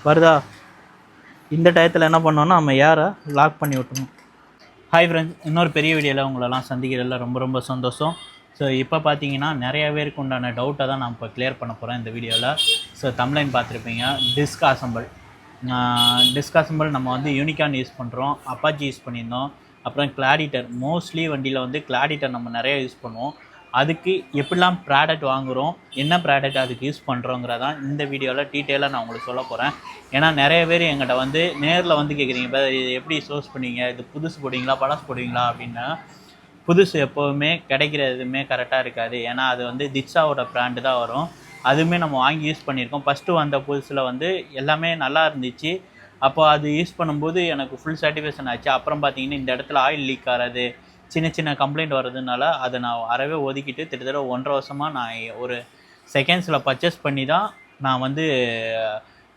வருதா? இந்த டயத்தில் என்ன பண்ணோன்னா நம்ம ஏரை லாக் பண்ணி விட்டுணும். ஹாய் ஃப்ரெண்ட்ஸ், இன்னொரு பெரிய வீடியோவில் உங்களெல்லாம் சந்திக்கிறதுல ரொம்ப ரொம்ப சந்தோஷம். ஸோ இப்போ பார்த்தீங்கன்னா நிறைய பேருக்கு உண்டான டவுட்டை தான் நான் இப்போ கிளியர் பண்ண போகிறேன் இந்த வீடியோவில். ஸோ தம்ப்லைன் பார்த்துருப்பீங்க, டிஸ்க் அசம்பிள். டிஸ்க் அசம்பிள் நம்ம வந்து யூனிகான் யூஸ் பண்ணுறோம், அப்பாச்சி யூஸ் பண்ணியிருந்தோம், அப்புறம் கிளாடிட்டர். மோஸ்ட்லி வண்டியில் வந்து கிளாடிட்டர் நம்ம நிறைய யூஸ் பண்ணுவோம். அதுக்கு எப்படிலாம் ப்ராடக்ட் வாங்குகிறோம், என்ன ப்ராடக்ட் அதுக்கு யூஸ் பண்ணுறோங்கிறதான் இந்த வீடியோவில் டீட்டெயிலாக நான் உங்களுக்கு சொல்ல போகிறேன். ஏன்னா நிறைய பேர் எங்கிட்ட வந்து நேரில் வந்து கேட்குறீங்க, இப்போ இது எப்படி சோர்ஸ் பண்ணுவீங்க, இது புதுசு போடுவீங்களா பழசு போடுவீங்களா அப்படின்னா. புதுசு எப்போவுமே கிடைக்கிற எதுவுமே கரெக்டாக இருக்காது. ஏன்னா அது வந்து திட்சாவோட ப்ராண்டு தான் வரும். அதுவுமே நம்ம வாங்கி யூஸ் பண்ணியிருக்கோம். ஃபஸ்ட்டு வந்த புதுசில் வந்து எல்லாமே நல்லா இருந்துச்சு. அப்போ அது யூஸ் பண்ணும்போது எனக்கு ஃபுல் சாட்டிஸ்ஃபேக்ஷன் ஆச்சு. அப்புறம் பார்த்தீங்கன்னா இந்த இடத்துல ஆயில் லீக் ஆகிறது, சின்ன சின்ன கம்ப்ளைண்ட் வர்றதுனால அதை நான் அறவே ஒதுக்கிட்டு கிட்டத்தட்ட 1.5 வருஷமாக நான் ஒரு செகண்ட்ஸில் பர்ச்சேஸ் பண்ணி தான் நான் வந்து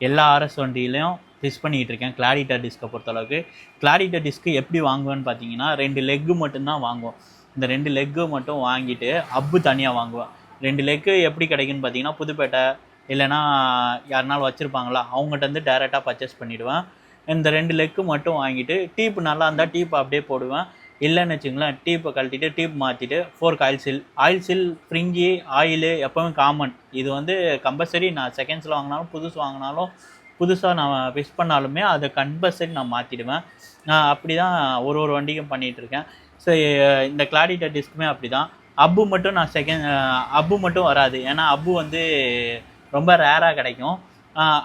எல்லா ஆர்எஸ் வண்டியிலையும் டிஸ் பண்ணிகிட்டு இருக்கேன். கிளாடிட்டர் டிஸ்கை பொறுத்தளவுக்கு கிளாடிட்டர் டிஸ்க்கு எப்படி வாங்குவேன்னு பார்த்தீங்கன்னா 2 லெக்கு மட்டும்தான் வாங்குவோம். இந்த 2 லெக்கு மட்டும் வாங்கிட்டு அப்பு தனியாக வாங்குவேன். 2 லெக்கு எப்படி கிடைக்குன்னு பார்த்தீங்கன்னா புதுப்பேட்டை இல்லைனா யாருனாலும் வச்சுருப்பாங்களா அவங்ககிட்ட வந்து டைரெக்டாக பர்ச்சேஸ் பண்ணிவிடுவேன். இந்த 2 லெக்கு மட்டும் வாங்கிட்டு டீப்பு நல்லா இருந்தால் டீப்பு அப்படியே போடுவேன். இல்லைன்னு வச்சுங்களேன், டீப்பை கழட்டிட்டு டீப் மாற்றிட்டு ஃபோர்க் ஆயில் சீல் ஃப்ரிங்கி ஆயிலு எப்போவுமே காமன். இது வந்து கம்பல்சரி. நான் செகண்ட்ஸில் வாங்கினாலும் புதுசு வாங்கினாலும் புதுசாக நான் ஃபிக்ஸ் பண்ணாலுமே அதை கம்பல்சரி நான் மாற்றிடுவேன். நான் அப்படி தான் ஒரு வண்டிக்கும் பண்ணிகிட்ருக்கேன். ஸோ இந்த கிளாடிட்டர் டிஸ்க்குமே அப்படி தான். அப்பு மட்டும் நான் அப்பு மட்டும் வராது. ஏன்னா அப்பு வந்து ரொம்ப ரேராக கிடைக்கும்.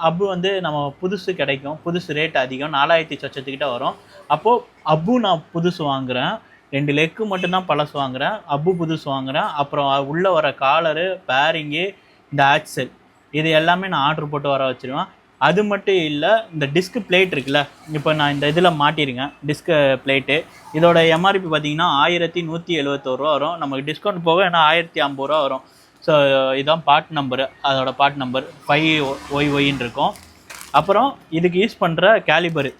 அப்பு வந்து நம்ம புதுசு கிடைக்கும், புதுசு ரேட் அதிகம், 4000 சொச்சத்துக்கிட்ட வரும். அப்போது அப்பு நான் புதுசு வாங்குகிறேன், 2 லெக்கு மட்டும்தான் பழசு வாங்குகிறேன், அப்பு புதுசு வாங்குகிறேன். அப்புறம் உள்ளே வர காலரு, பேரிங்கு, இந்த ஆக்சல் இது எல்லாமே நான் ஆர்டர் போட்டு வர வச்சுருவேன். அது மட்டும் இல்லை, இந்த டிஸ்க் பிளேட் இருக்குல்ல, இப்போ நான் இந்த இதில் மாட்டியிருக்கேன் டிஸ்க் பிளேட்டு. இதோட எம்ஆர்பி பார்த்தீங்கன்னா 1171 ரூபா வரும். நமக்கு டிஸ்கவுண்ட் போக ஏன்னா 1050 ரூபா வரும். ஸோ இதுதான் பார்ட் நம்பரு, அதோட பார்ட் நம்பர் 5YYன்னு இருக்கும். அப்புறம் இதுக்கு யூஸ் பண்ணுற கேலிபரு.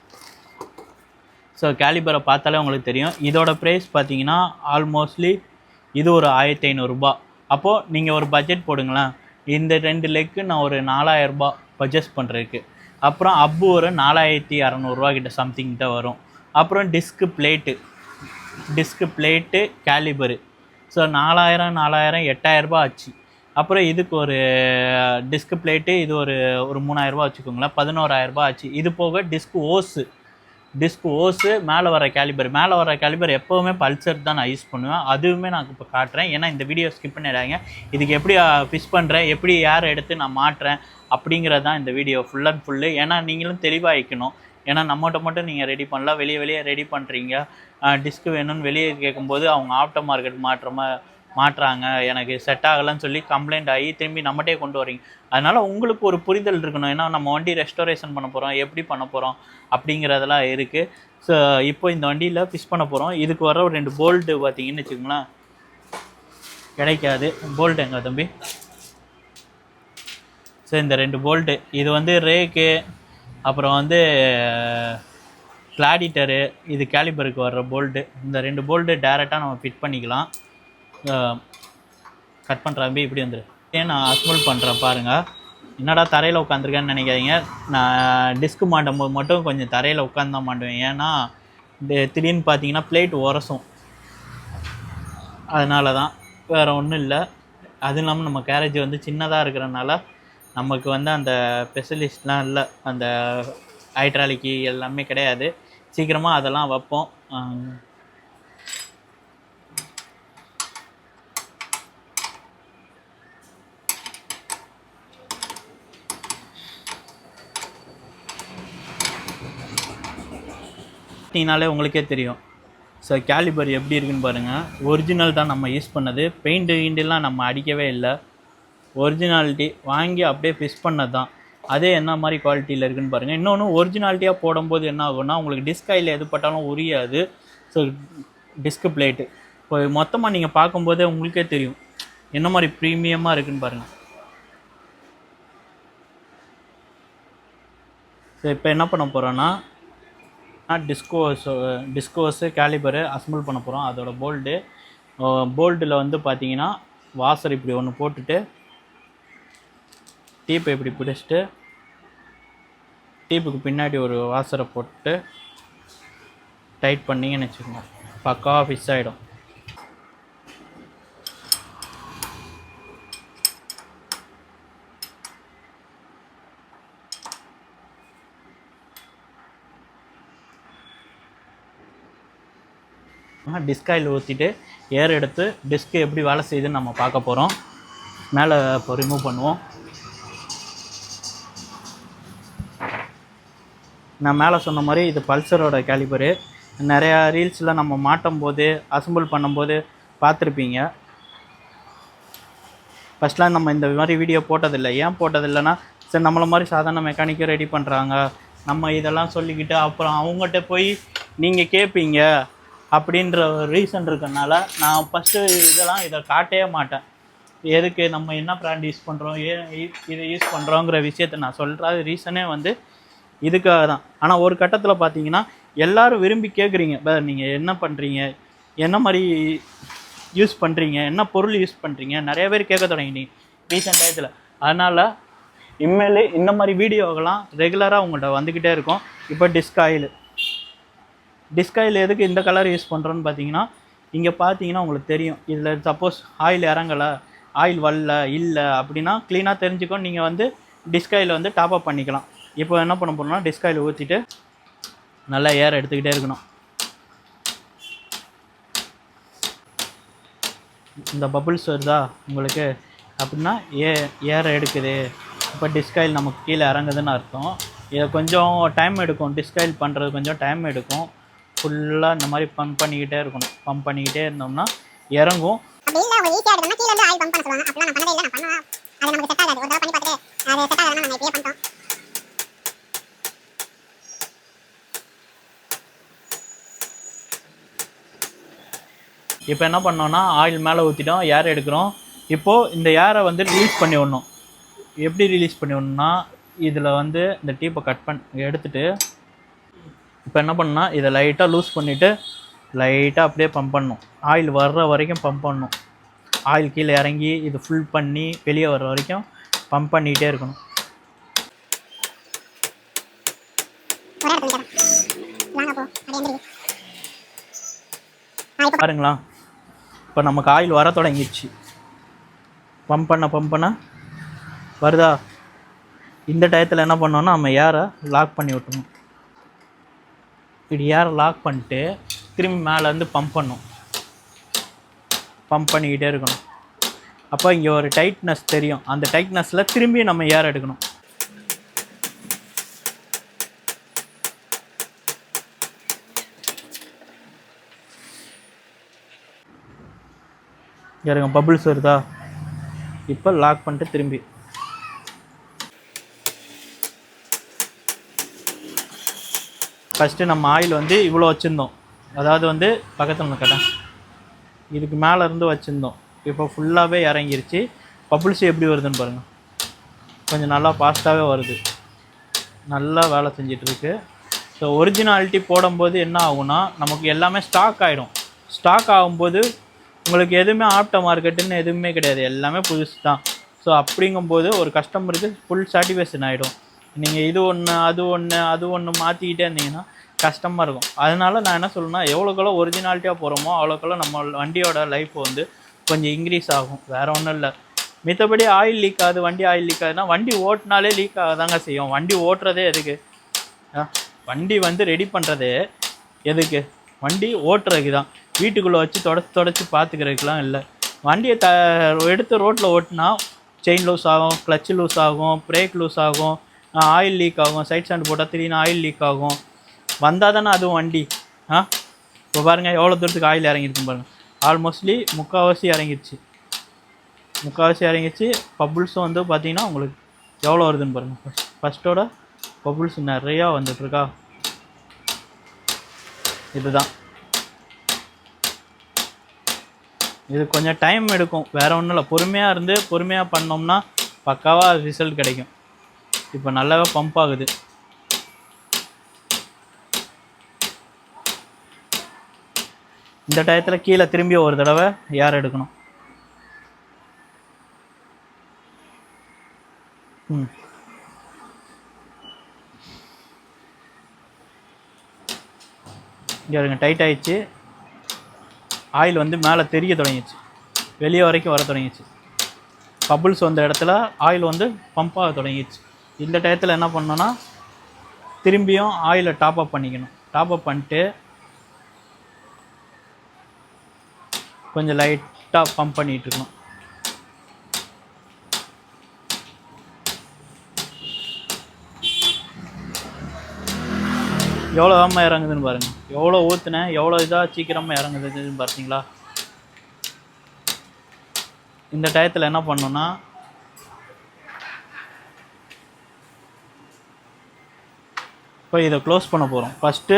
ஸோ கேலிபரை பார்த்தாலே உங்களுக்கு தெரியும். இதோட ப்ரைஸ் பார்த்தீங்கன்னா ஆல்மோஸ்ட்லி இது ஒரு 1500 ரூபா. அப்போது நீங்கள் ஒரு பட்ஜெட் போடுங்களேன். இந்த 2 லெக்கு நான் ஒரு 4000 ரூபா பர்ச்சேஸ் பண்ணுறதுக்கு. அப்புறம் அப்பு ஒரு 4600 ரூபா கிட்ட சம்திங் கிட்ட வரும். அப்புறம் டிஸ்க்கு பிளேட்டு கேலிபரு. ஸோ 4000 8000 ரூபா ஆச்சு. அப்புறம் இதுக்கு ஒரு டிஸ்க் பிளேட்டு இது ஒரு 3000 ரூபா வச்சுக்கோங்களேன், 11000 ரூபா ஆச்சு. இது போக டிஸ்க் ஓஸு மேலே வர கேலிபர் எப்போவுமே பல்சர் தான் நான் யூஸ் பண்ணுவேன். அதுவுமே நான் இப்போ காட்டுறேன். ஏன்னா இந்த வீடியோ ஸ்கிப் பண்ணிடாங்க. இதுக்கு எப்படி ஃபிக்ஸ் பண்ணுறேன், எப்படி ஏர் எடுத்து நான் மாட்டுறேன் அப்படிங்கிறது தான் இந்த வீடியோ ஃபுல் அண்ட் ஃபுல்லு. ஏன்னா நீங்களும் தெளிவாகிக்கணும். ஏன்னா நம்மகிட்ட மட்டும் நீங்கள் ரெடி பண்ணலாம், வெளியே ரெடி பண்ணுறீங்க. டிஸ்க் வேணும்னு வெளியே கேட்கும்போது அவங்க ஆஃப்டர் மார்க்கெட் மாட்டுறாங்க, எனக்கு செட் ஆகலைன்னு சொல்லி கம்ப்ளைண்ட் ஆகி திரும்பி நம்மகிட்டே கொண்டு வரீங்க. அதனால் உங்களுக்கு ஒரு புரிதல் இருக்கணும். ஏன்னா நம்ம வண்டி ரெஸ்டோரேஷன் பண்ண போகிறோம், எப்படி பண்ண போகிறோம் அப்படிங்கிறதெல்லாம் இருக்குது. ஸோ இப்போ இந்த வண்டியில் ஃபிக்ஸ் பண்ண போகிறோம். இதுக்கு வர ஒரு 2 போல்ட்டு பார்த்தீங்கன்னு வச்சுக்கோங்களேன், கிடைக்காது. போல்ட் எங்கே தம்பி? ஸோ இந்த 2 போல்ட்டு, இது வந்து ரேக்கு, அப்புறம் வந்து கிளாடிட்டரு, இது கேலிபருக்கு வர்ற போல்ட்டு. இந்த 2 போல்ட்டு டேரெக்டாக நம்ம ஃபிட் பண்ணிக்கலாம். கட் பண்ணுறாம்பி இப்படி வந்துடு. நான் அஸ்மல் பண்ணுறேன் பாருங்கள். என்னடா தரையில் உட்காந்துருக்கேன்னு நினைக்காதீங்க. நான் டிஸ்க்கு மாட்டும் போது மட்டும் கொஞ்சம் தரையில் உட்காந்து தான் மாட்டுவேன். ஏன்னா திடீர்னு பார்த்தீங்கன்னா பிளேட் உரசும், அதனால தான், வேறு ஒன்றும் இல்லை. அதுவும் இல்லாமல் நம்ம கேரேஜ் வந்து சின்னதாக இருக்கிறனால நமக்கு வந்து அந்த ஸ்பெஷலிஸ்ட்லாம் இல்லை, அந்த ஹைட்ராலிக்கு எல்லாமே கிடையாது. சீக்கிரமாக அதெல்லாம் வைப்போம். பார்த்தீங்கனாலே உங்களுக்கே தெரியும். ஸோ கேலிபர் எப்படி இருக்குன்னு பாருங்கள். ஒரிஜினல் தான் நம்ம யூஸ் பண்ணது, பெயிண்ட்டுலாம் நம்ம அடிக்கவே இல்லை. ஒரிஜினாலிட்டி வாங்கி அப்படியே ஃபிக்ஸ் பண்ணது தான். அதே என்ன மாதிரி குவாலிட்டியில் இருக்குதுன்னு பாருங்கள். இன்னொன்று ஒரிஜினாலிட்டியாக போடும்போது என்ன ஆகும்னா உங்களுக்கு டிஸ்க் ஆயில் எது பட்டாலும் உரியாது. ஸோ டிஸ்க் பிளேட்டு இப்போ மொத்தமாக நீங்கள் பார்க்கும்போதே உங்களுக்கே தெரியும் என்ன மாதிரி ப்ரீமியமாக இருக்குதுன்னு பாருங்கள். ஸோ இப்போ என்ன பண்ண போகிறோன்னா டிஸ்கோஸு கேலிபரு அசம்பிள் பண்ண போகிறோம். அதோட போல்ட்டில் வந்து பார்த்தீங்கன்னா வாசர் இப்படி ஒன்று போட்டுட்டு டீப்பை இப்படி பிடிச்சிட்டு டீப்புக்கு பின்னாடி ஒரு வாசரை போட்டு டைட் பண்ணிங்கன்னு வச்சுக்கோங்க, பக்காவாக ஃபிக்ஸ் ஆகிடும். டிஸ்க் ஆயில் ஊற்றிட்டு ஏர் எடுத்து டிஸ்க்கு எப்படி வேலை செய்யுதுன்னு நம்ம பார்க்க போகிறோம். மேலே இப்போ ரிமூவ் பண்ணுவோம். நான் மேலே சொன்ன மாதிரி இது பல்சரோட கேலிபரு. நிறையா ரீல்ஸில் நம்ம மாட்டும் போது அசம்பிள் பண்ணும்போது பார்த்துருப்பீங்க. ஃபஸ்ட்லாம் நம்ம இந்த மாதிரி வீடியோ போட்டதில்லை. ஏன் போட்டதில்லைன்னா, சரி நம்மளை மாதிரி சாதாரண மெக்கானிக்கை ரெடி பண்ணுறாங்க, நம்ம இதெல்லாம் சொல்லிக்கிட்டு அப்புறம் அவங்ககிட்ட போய் நீங்கள் கேட்பீங்க அப்படின்ற ஒரு ரீசன் இருக்கனால நான் ஃபஸ்ட்டு இதை காட்டவே மாட்டேன். எதுக்கு நம்ம என்ன ப்ராண்ட் யூஸ் பண்ணுறோம், ஏன் இதை யூஸ் பண்ணுறோங்கிற விஷயத்த நான் சொல்கிற ரீசனே வந்து இதுக்காக தான். ஆனால் ஒரு கட்டத்தில் பார்த்தீங்கன்னா எல்லோரும் விரும்பி கேட்குறீங்க, நீங்கள் என்ன பண்ணுறீங்க, என்ன மாதிரி யூஸ் பண்ணுறீங்க, என்ன பொருள் யூஸ் பண்ணுறீங்க, நிறைய பேர் கேட்க தொடங்கிட்டீங்க ரீசெண்ட் டயத்தில். அதனால் இனிமேல் இந்த மாதிரி வீடியோவெல்லாம் ரெகுலராக உங்கள்கிட்ட வந்துக்கிட்டே இருக்கும். இப்போ டிஸ்க் ஆயில் எதுக்கு இந்த கலர் யூஸ் பண்ணுறோன்னு பார்த்தீங்கன்னா, இங்கே பார்த்தீங்கன்னா உங்களுக்கு தெரியும், இதில் சப்போஸ் ஆயில் இறங்கலை, ஆயில் வரல இல்லை அப்படின்னா க்ளீனாக தெரிஞ்சுக்கோ. நீங்கள் வந்து டிஸ்க் ஆயில் வந்து டாப்அப் பண்ணிக்கலாம். இப்போ என்ன பண்ண போகிறோம்னா, டிஸ்க் ஆயில் ஊற்றிட்டு நல்லா ஏர் எடுத்துக்கிட்டே இருக்கணும். இந்த பபுள்ஸ் வருதா உங்களுக்கு அப்படின்னா ஏர் எடுக்குது, இப்போ டிஸ்க் ஆயில் நமக்கு கீழே இறங்குதுன்னு அர்த்தம். இதை கொஞ்சம் டைம் எடுக்கும், டிஸ்க் ஆயில் பண்ணுறது கொஞ்சம் டைம் எடுக்கும். ஃபுல்லாக இந்த மாதிரி பம்ப் பண்ணிக்கிட்டே இருக்கணும். பம்ப் பண்ணிக்கிட்டே இருந்தோம்னா இறங்கும். இப்போ என்ன பண்ணோன்னா, ஆயில் மேலே ஊற்றிட்டோம், ஏர் எடுக்கிறோம். இப்போது இந்த ஏரை வந்து ரிலீஸ் பண்ணி விடணும். எப்படி ரிலீஸ் பண்ணி விடணும்னா, இதில் வந்து இந்த டீப்பை எடுத்துகிட்டு இப்போ என்ன பண்ணால் இதை லைட்டாக லூஸ் பண்ணிவிட்டு லைட்டாக அப்படியே பம்ப் பண்ணணும். ஆயில் வர்ற வரைக்கும் பம்ப் பண்ணணும். ஆயில் கீழே இறங்கி இது ஃபுல் பண்ணி வெளியே வர்ற வரைக்கும் பம்ப் பண்ணிகிட்டே இருக்கணும். பாருங்களா, இப்போ நமக்கு ஆயில் வர தொடங்கிடுச்சு. பம்ப் பண்ண வருதா? இந்த டயத்தில் என்ன பண்ணோன்னா, நம்ம ஏரை லாக் பண்ணி விட்டணும். இப்படி ஏரை லாக் பண்ணிட்டு திரும்பி மேலேருந்து பம்ப் பண்ணணும். பம்ப் பண்ணிக்கிட்டே இருக்கணும். அப்போ இங்கே ஒரு டைட்னஸ் தெரியும். அந்த டைட்னஸில் திரும்பி நம்ம ஏர் எடுக்கணும். ஏறுங்க, பபுள்ஸ் வருதா? இப்போ லாக் பண்ணிட்டு திரும்பி ஃபஸ்ட்டு நம்ம ஆயில் வந்து இவ்வளோ வச்சுருந்தோம், அதாவது வந்து பக்கத்தில் கேட்டேன், இதுக்கு மேலே இருந்து வச்சுருந்தோம். இப்போ ஃபுல்லாகவே இறங்கிருச்சு. பபுள்ஸ் எப்படி வருதுன்னு பாருங்கள். கொஞ்சம் நல்லா ஃபாஸ்ட்டாகவே வருது. நல்லா வேலை செஞ்சிட்ருக்கு. ஸோ ஒரிஜினாலிட்டி போடும்போது என்ன ஆகும்னா, நமக்கு எல்லாமே ஸ்டாக் ஆகிடும். ஸ்டாக் ஆகும்போது உங்களுக்கு எதுவுமே ஆஃப்டர் மார்க்கெட்டுன்னு எதுவுமே கிடையாது, எல்லாமே புதுசு தான். ஸோ அப்படிங்கும்போது ஒரு கஸ்டமருக்கு ஃபுல் சாட்டிஸ்ஃபேக்ஷன் ஆகிடும். நீங்கள் இது ஒன்று மாற்றிக்கிட்டே இருந்தீங்கன்னா கஷ்டமாக இருக்கும். அதனால் நான் என்ன சொல்லணும்னா, எவ்வளோக்கெவ்வளோ ஒரிஜினாலிட்டியாக போகிறோமோ அவ்வளோக்கெவ்வளோ நம்ம வண்டியோட லைஃப் வந்து கொஞ்சம் இன்க்ரீஸ் ஆகும். வேறு ஒன்றும் இல்லை. மித்தபடி ஆயில் லீக் ஆகுது, வண்டி ஆயில் லீக் ஆகுதுன்னா வண்டி ஓட்டினாலே லீக் ஆகதாங்க செய்யும். வண்டி ஓட்டுறதே எதுக்கு? வண்டி வந்து ரெடி பண்ணுறதே எதுக்கு? வண்டி ஓட்டுறதுக்கு தான். வீட்டுக்குள்ளே வச்சு தொடச்சி பார்த்துக்கிறதுக்கெலாம் இல்லை. வண்டியை எடுத்து ரோட்டில் ஓட்டினா செயின் லூஸ் ஆகும், கிளச்சு லூஸ் ஆகும், பிரேக் லூஸ் ஆகும், ஆயில் லீக் ஆகும். சைட் ஸ்டாண்ட் போட்டால் திடீர்னு ஆயில் லீக் ஆகும். வந்தால் தானே அதுவும் வண்டி. இப்போ பாருங்கள் எவ்வளோ தூரத்துக்கு ஆயில் இறங்கியிருக்கும் பாருங்கள். ஆல்மோஸ்ட்லி முக்கால்வாசி இறங்கிருச்சு. பபுள்ஸும் வந்து பார்த்திங்கன்னா உங்களுக்கு எவ்வளோ வருதுன்னு பாருங்கள். ஃபஸ்ட்டோட பபுள்ஸ் நிறையா வந்துட்டுருக்கா. இதுதான். இது கொஞ்சம் டைம் எடுக்கும், வேறு ஒன்றும் இல்லை. பொறுமையாக இருந்து பொறுமையாக பண்ணோம்னா பக்காவாக ரிசல்ட் கிடைக்கும். இப்போ நல்லாவே பம்ப் ஆகுது. இந்த டயத்தில் கீழே திரும்பி ஒரு தடவை ஏர் எடுக்கணும். இங்கே இருங்க, டைட் ஆகிடுச்சு. ஆயில் வந்து மேலே தெரிய தொடங்கிடுச்சு, வெளியே வரைக்கும் வர தொடங்கிடுச்சு. பபுள்ஸ் வந்த இடத்துல ஆயில் வந்து பம்ப் ஆக தொடங்கிடுச்சு. இந்த டயத்தில் என்ன பண்ணோன்னா திரும்பியும் ஆயிலை டாப் அப் பண்ணிக்கணும். டாப் அப் பண்ணிட்டு கொஞ்சம் லைட்டாக பம்ப் பண்ணிகிட்டு இருக்கணும். எவ்வளோ வேகமாக இறங்குதுன்னு பாருங்கள். எவ்வளோ ஊற்றுனேன், எவ்வளோ இதாக சீக்கிரமாக இறங்குதுன்னு பார்த்தீங்களா? இந்த டயத்தில் என்ன பண்ணணுன்னா இப்போ இதை க்ளோஸ் பண்ண போகிறோம். ஃபஸ்ட்டு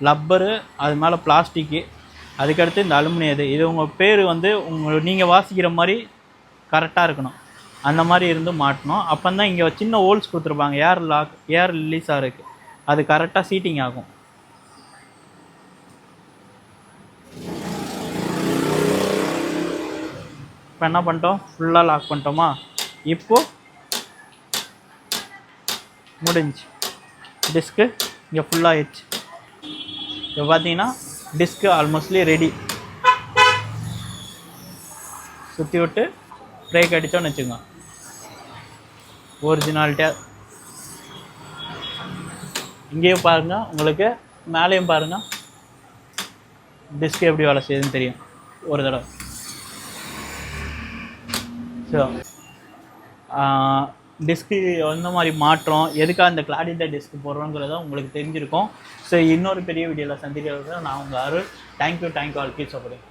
லப்பரு, அது மேலே பிளாஸ்டிக்கு, அதுக்கடுத்து இந்த அலுமினியம். இது உங்கள் பேர் வந்து நீங்கள் வாசிக்கிற மாதிரி கரெக்டாக இருக்கணும். அந்த மாதிரி இருந்து மாட்டணும். அப்போ தான் இங்கே சின்ன ஹோல்ஸ் கொடுத்துருப்பாங்க, ஏர் ரிலீஸ் ஆகிறதுக்கு. அது கரெக்டாக சீட்டிங் ஆகும். இப்போ என்ன பண்ணிட்டோம், ஃபுல்லாக லாக் பண்ணிட்டோமா? இப்போது முடிஞ்சு டிஸ்க்கு இங்கே ஃபுல்லாக ஆயிடுச்சு. இப்போ பார்த்தீங்கன்னா டிஸ்க்கு ஆல்மோஸ்ட்லி ரெடி. சுற்றி விட்டு பிரேக் அடித்தோன்னு வச்சுக்கோங்க, ஒரிஜினாலிட்டியாக. இங்கேயும் பாருங்கள், உங்களுக்கு மேலேயும் பாருங்கள், டிஸ்க்கு எப்படி வேலை செய்யுதுன்னு தெரியும் ஒரு தடவை. ஸோ டிஸ்க்கு எந்த மாதிரி மாற்றம், எதுக்காக இந்த கிளாடிட்ட டிஸ்க் போடுறோங்கிறத உங்களுக்கு தெரிஞ்சிருக்கும். ஸோ இன்னொரு பெரிய வீடியோவில் சந்திக்கிறது நான் உங்கள் Arul. Thank you all, keep supporting.